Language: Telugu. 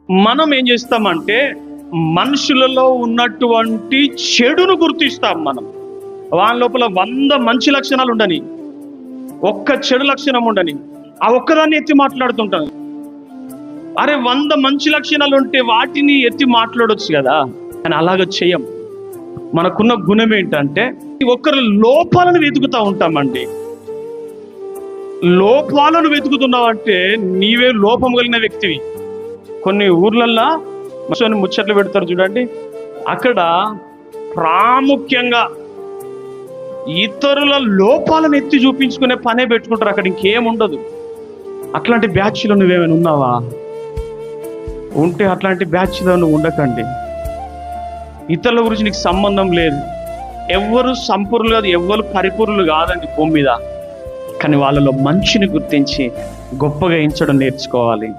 మనం ఏం చేస్తామంటే మనుషులలో ఉన్నటువంటి చెడును గుర్తిస్తాం. మనం వాళ్ళ లోపల 100 మంచి లక్షణాలు ఉండని, ఒక్క చెడు లక్షణం ఉండని, ఆ ఒక్కదాన్ని ఎత్తి మాట్లాడుతుంటాం. అరే 100 మంచి లక్షణాలు ఉంటే వాటిని ఎత్తి మాట్లాడొచ్చు కదా, అని అలాగ చేయం. మనకున్న గుణం ఏంటంటే ఒక్కరి లోపాలను వెతుకుతూ ఉంటామండి. లోపాలను వెతుకుతున్నావంటే నీవే లోపం కలిగిన వ్యక్తివి. కొన్ని ఊర్లల్లో ముచ్చట్లు పెడతారు చూడండి, అక్కడ ప్రాముఖ్యంగా ఇతరుల లోపాలను ఎత్తి చూపించుకునే పనే పెట్టుకుంటారు. అక్కడ ఇంకేముండదు. అట్లాంటి బ్యాచ్లో నువ్వేమైనా ఉన్నావా? ఉంటే అట్లాంటి బ్యాచ్లో నువ్వు ఉండకండి. ఇతరుల గురించి నీకు సంబంధం లేదు. ఎవ్వరు సంపూర్ణులు కాదు, ఎవ్వరు పరిపూర్ణులు కాదండి భూమి మీద. కానీ వాళ్ళలో మంచిని గుర్తించి గొప్పగా ఎంచడం నేర్చుకోవాలి.